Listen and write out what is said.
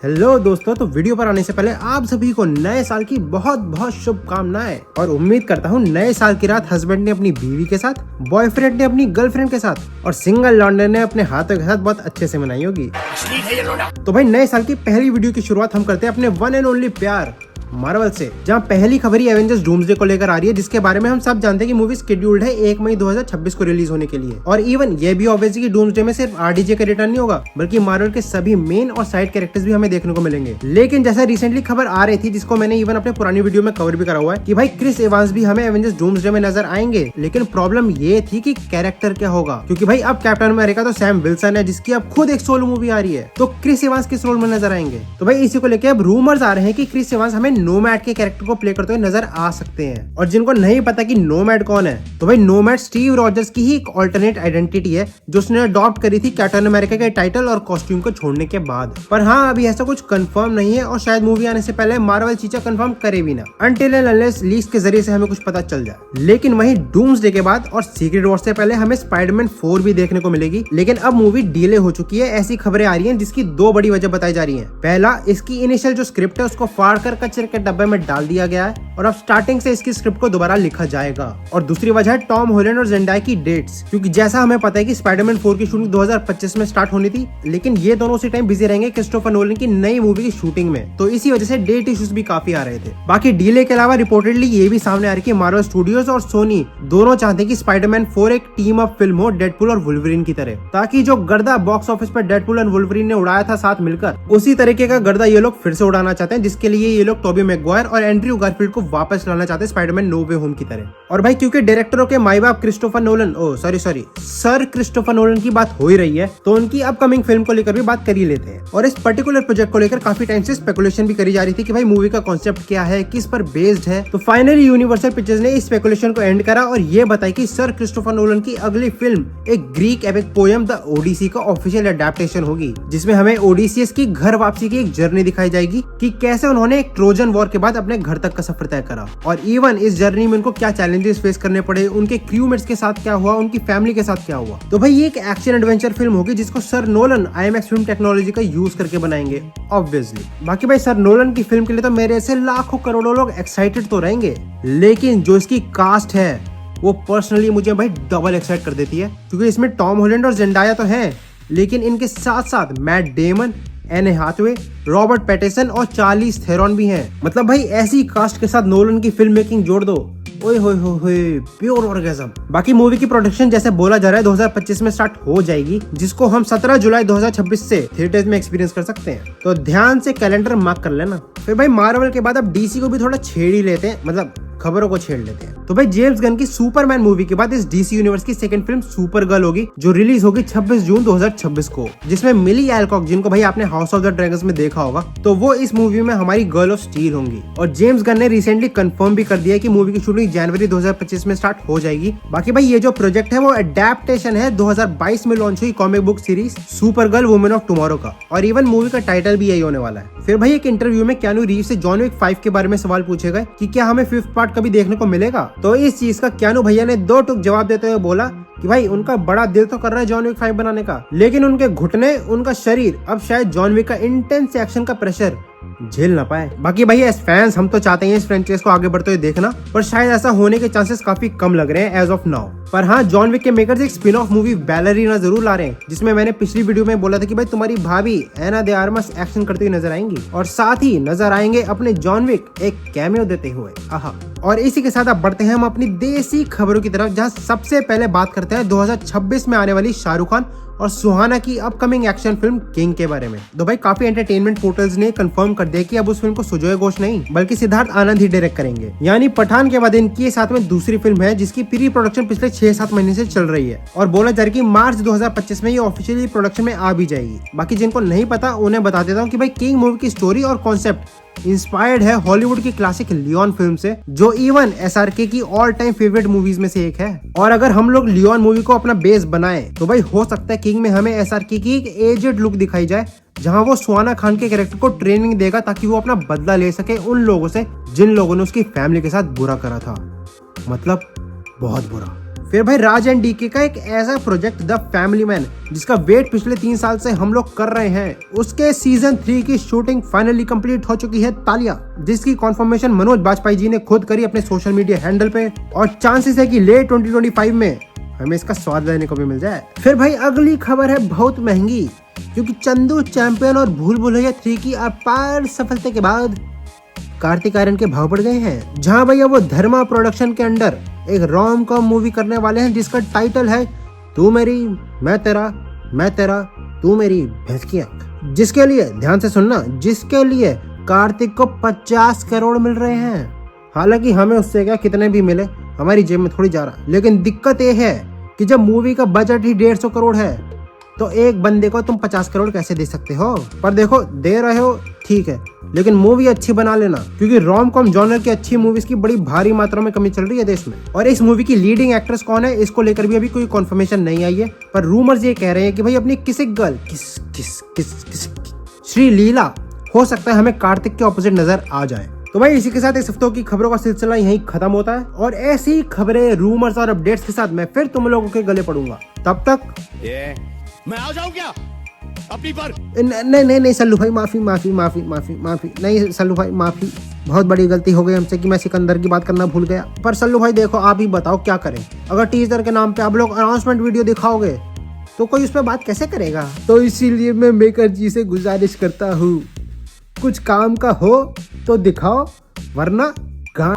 Hello दोस्तों, तो video पर आने से पहले आप सभी को नए साल की बहुत बहुत शुभकामनाएं और उम्मीद करता हूँ नए साल की रात हस्बैंड ने अपनी बीवी के साथ, बॉयफ्रेंड ने अपनी गर्लफ्रेंड के साथ और सिंगल लॉन्डर ने अपने हाथों के साथ बहुत अच्छे से मनाई होगी। तो भाई नए साल की पहली वीडियो की शुरुआत हम करते हैं अपने वन एंड ओनली प्यार मार्वल से, जहां पहली खबर ही एवेंजर्स डूम्सडे को लेकर आ रही है, जिसके बारे में हम सब जानते हैं कि मूवी शेड्यूल्ड है 1 मई 2026 को रिलीज होने के लिए। और इवन ये भी ऑब्वियसली कि डूम्सडे में सिर्फ आरडीजे का रिटर्न नहीं होगा, बल्कि मार्वल के सभी मेन और साइड कैरेक्टर्स भी हमें देखने को मिलेंगे। लेकिन जैसा रिसेंटली खबर आ रही थी, जिसको मैंने इवन अपने पुरानी वीडियो में कवर भी करा हुआ है, कि भाई क्रिस एवांस भी हमें एवेंजर्स डूम्सडे में नजर आएंगे। लेकिन प्रॉब्लम ये थी कि कैरेक्टर क्या होगा, क्योंकि भाई अब कैप्टन अमेरिका तो सैम विल्सन है, जिसकी अब खुद एक सोलो मूवी आ रही है, तो क्रिस एवांस किस रोल में नजर आएंगे। तो भाई इसी को लेकर अब रूमर्स आ रहे हैं कि क्रिस एवांस हमें नोमैड के कैरेक्टर को प्ले करते हुए नजर आ सकते हैं। और जिनको नहीं पता कि नोमैड कौन है, तो भाई नोमैड स्टीव रॉजर्स की ही एक ऑल्टरनेट आइडेंटिटी है, जो उसने अडॉप्ट करी थी कैप्टन अमेरिका के टाइटल और कॉस्ट्यूम को छोड़ने के बाद। पर हाँ, अभी ऐसा कुछ कंफर्म नहीं है और शायद मूवी आने से पहले मार्वल चीजें कंफर्म करे भी ना, अनटिल एंड अनलेस लीक्स के जरिए से हमें कुछ पता चल जाए। लेकिन वहीं डूम्सडे के बाद और सीक्रेट वॉर से पहले हमें स्पाइडरमैन 4 भी देखने को मिलेगी। लेकिन अब मूवी डिले हो चुकी है, ऐसी खबरें आ रही हैं, जिसकी दो बड़ी वजह बताई जा रही है। पहला, इसकी इनिशियल जो स्क्रिप्ट है उसको फाड़ कर कचरे के डब्बे में डाल दिया गया है और अब स्टार्टिंग से इसकी स्क्रिप्ट को दोबारा लिखा जाएगा। और दूसरी वजह है टॉम हॉलैंड और जेंडाई की डेट्स, क्योंकि जैसा हमें पता है कि स्पाइडरमैन 4 की शूटिंग 2025 में स्टार्ट होनी थी, लेकिन ये दोनों उसी टाइम बिजी रहेंगे क्रिस्टोफर नोलन की नई मूवी की शूटिंग में, तो इसी वजह से डेट इश्यूज भी काफी आ रहे थे। बाकी डीले के अलावा रिपोर्टेडली ये भी सामने आ रही है कि मार्वल स्टूडियोज और सोनी दोनों चाहते हैं कि स्पाइडरमैन 4 एक टीम अप फिल्म हो डेडपुल और वुल्वरीन की तरह, ताकि जो गर्दा बॉक्स ऑफिस पर डेडपुल और वुल्वरीन ने उड़ाया था साथ मिलकर, उसी तरीके का गर्दा ये लोग फिर से उड़ाना चाहते हैं, जिसके लिए ये लोग टोबी मैगवायर और एंड्रयू गारफील्ड को वापस लाना चाहते हैं स्पाइडरमैन नो वे होम की तरह। और भाई क्योंकि डायरेक्टरों के माई बाप Christopher Nolan sir Christopher Nolan की बात हो ही रही है, तो उनकी अपकमिंग फिल्म को लेकर भी बात कर ही लेते हैं। और इस पर्टिकुलर प्रोजेक्ट को लेकर काफी टाइम से स्पेकुलेशन भी करी जा रही थी कि भाई मूवी का कॉन्सेप्ट क्या है, किस पर बेस्ड है। तो फाइनली यूनिवर्सल पिक्चर्स ने इस स्पेकुलेशन को एंड करा और ये बताई कि सर क्रिस्टोफर नोलन की अगली फिल्म एक Greek epic poem the Odyssey का ऑफिशियल अडेप्टेशन होगी, जिसमें हमें ओडिसियस की घर वापसी की एक जर्नी दिखाई जाएगी कि कैसे उन्होंने एक ट्रोजन वॉर के बाद अपने घर तक का सफर तय करा, और इवन इस जर्नी में उनको क्या चैलेंजेस फेस करने पड़े, उनके क्रूमेट्स के साथ क्या हुआ, उनकी फैमिली के साथ क्या हुआ। तो भाई ये एक एक्शन एडवेंचर फिल्म होगी, जिसको sir Nolan IMAX film technology का यूज करके बनाएंगे ऑब्वियसली। बाकी भाई सर नोलन की फिल्म के लिए तो मेरे से लाखों करोड़ों लोग एक्साइटेड तो रहेंगे, लेकिन जो इसकी कास्ट है वो पर्सनली मुझे भाई डबल एक्साइट कर देती है, क्योंकि इसमें टॉम हॉलैंड और जेंडाया तो हैं, लेकिन इनके साथ साथ मैट डेमन, एने हाथवे, रॉबर्ट पैटिसन और चार्लीज थेरॉन भी हैं। मतलब भाई ऐसी कास्ट के साथ नोलन की फिल्म मेकिंग जोड़ दो, ओए होए होए, प्योर ऑर्गेज़म। बाकी मूवी की प्रोडक्शन जैसे बोला जा रहा है 2025 में स्टार्ट हो जाएगी, जिसको हम 17 जुलाई 2026 से थिएटर्स में एक्सपीरियंस कर सकते हैं। तो ध्यान से कैलेंडर मार्क कर लेना। फिर भाई मार्वल के बाद अब डीसी को भी थोड़ा छेड़ ही लेते हैं, मतलब खबरों को छेड़ लेते हैं। तो भाई जेम्स गन की सुपरमैन मूवी के बाद इस डीसी यूनिवर्स की सेकंड फिल्म सुपर गर्ल होगी, जो रिलीज होगी 26 जून 2026 को, जिसमें मिली एल्कॉक, जिनको भाई आपने हाउस ऑफ द ड्रैगन्स में देखा होगा, तो वो इस मूवी में हमारी गर्ल ऑफ स्टील होंगी। और जेम्स गन ने रिसेंटली कंफर्म भी कर दिया कि मूवी की शूटिंग जनवरी 2025 में स्टार्ट हो जाएगी। बाकी भाई ये जो प्रोजेक्ट है वो अडेप्टेशन है 2022 में लॉन्च हुई comic book series super girl women of tomorrow का, और इवन मूवी का टाइटल भी यही होने वाला है। फिर भाई एक इंटरव्यू में क्यानू रीव्स से जॉन विक 5 के बारे में सवाल पूछे गए कि क्या हमें 5th पार्ट कभी देखने को मिलेगा, तो इस चीज का क्यानू भैया ने दो टुक जवाब देते हुए बोला कि भाई उनका बड़ा दिल तो कर रहा है जॉन विक 5 बनाने का, लेकिन उनके घुटने, उनका शरीर अब शायद जॉन विक का इंटेंस एक्शन का प्रेशर झेल ना पाए। बाकी भाई एज फैंस हम तो चाहते हैं इस फ्रेंचाइज को आगे बढ़ते हुए देखना, पर शायद ऐसा होने के चांसेस काफी कम लग रहे हैं एज ऑफ नाउ। पर हाँ, जॉन विक के मेकर्स एक स्पिन ऑफ मूवी बैलरीना जरूर ला रहे हैं, जिसमें मैंने पिछली वीडियो में बोला था कि भाई तुम्हारी भाभी एना दे आर्मस एक्शन करती हुई नजर आएंगी, और साथ ही नजर आएंगे अपने जॉन विक एक कैमियो देते हुए। आहा। और इसी के साथ अब बढ़ते हैं हम अपनी देसी खबरों की तरफ, जहां सबसे पहले बात करते हैं 2026 में आने वाली शाहरुख खान और सुहाना की अपकमिंग एक्शन फिल्म किंग के बारे में। तो भाई काफी एंटरटेनमेंट पोर्टल्स ने कंफर्म कर दिया कि अब उस फिल्म को सुजोय घोष नहीं बल्कि सिद्धार्थ आनंद ही डायरेक्ट करेंगे। यानी पठान के बाद इनकी साथ में दूसरी फिल्म है, जिसकी प्री प्रोडक्शन पिछले 6-7 महीने से चल रही है, और बोला जा रहा है कि मार्च 2025 में ये ऑफिशियली प्रोडक्शन में आ भी जाएगी। बाकी जिनको नहीं पता उन्हें बता देता हूँ कि भाई किंग मूवी की स्टोरी और कॉन्सेप्ट इंस्पायर्ड है हॉलीवुड की क्लासिक लियोन फिल्म से, जो इवन SRK की ऑल टाइम फेवरेट मूवीज में से एक है। और अगर हम लोग लियोन मूवी को अपना बेस बनाए, तो भाई हो सकता है किंग में हमें SRK की एक एजेड लुक दिखाई जाए, जहां वो सुहाना खान के कैरेक्टर को ट्रेनिंग देगा ताकि वो अपना बदला ले सके उन लोगों से जिन लोगों ने उसकी फैमिली के साथ बुरा करा था, मतलब बहुत बुरा। फिर भाई राज एंड डीके का एक ऐसा प्रोजेक्ट द फैमिली मैन जिसका वेट पिछले 3 साल से हम लोग कर रहे हैं, उसके सीजन 3 की शूटिंग फाइनली कंप्लीट हो चुकी है तालिया, जिसकी कॉन्फर्मेशन मनोज बाजपेयी जी ने खुद करी अपने सोशल मीडिया हैंडल पे, और चांसेस है कि लेट 2025 में हमें इसका स्वाद लेने को भी मिल जाए। फिर भाई अगली खबर है बहुत महंगी, क्योंकि चंदू चैंपियन और भूल भुलैया 3 की अपार सफलता के बाद कार्तिक आर्यन के भाव बढ़ गए हैं। जहां भैया वो धर्मा प्रोडक्शन के अंडर एक रोम कॉम मूवी करने वाले हैं जिसका टाइटल है तू मेरी मैं तेरा तू मेरी भैंस की आंख, जिसके लिए ध्यान से सुनना, जिसके लिए कार्तिक को 50 करोड़ मिल रहे हैं। हालांकि हमें उससे क्या कितने भी मिले, हमारी जेब में थोड़ी जा रहा, लेकिन दिक्कत ये है कि जब मूवी का बजट ही 150 करोड़ है तो एक बंदे को तुम 50 करोड़ कैसे दे सकते हो। पर देखो दे रहे हो ठीक है, लेकिन मूवी अच्छी बना लेना, क्योंकि रोम कॉम जॉनर की अच्छी मूवीज की बड़ी भारी मात्रा में कमी चल रही है देश में। और इस मूवी की लीडिंग एक्ट्रेस कौन है इसको लेकर भी अभी कोई कंफर्मेशन नहीं आई है, पर रूमर्स ये कह रहे हैं कि भाई अपनी किसी गर्ल किस श्री लीला हो सकता है हमें कार्तिक के ऑपोजिट नजर आ जाए। तो भाई इसी के साथ इस हफ्तों की खबरों का सिलसिला यहीं खत्म होता है, और ऐसी खबरें, रूमर्स और अपडेट्स के साथ मैं फिर तुम लोगों के गले पड़ूंगा। तब तक मैं आ जाऊं क्या अपनी पर? नहीं सल्लू भाई, माफी, नहीं सल्लू भाई माफी, बहुत बड़ी गलती हो गई हमसे कि मैं सिकंदर की बात करना भूल गया। पर सल्लू भाई देखो, आप ही बताओ क्या करें, अगर टीजर के नाम पे आप लोग अनाउंसमेंट वीडियो दिखाओगे तो कोई उस पर बात कैसे करेगा। तो इसीलिए मैं मेकर जी से गुजारिश करता हूँ, कुछ काम का हो तो दिखाओ, वरना गांड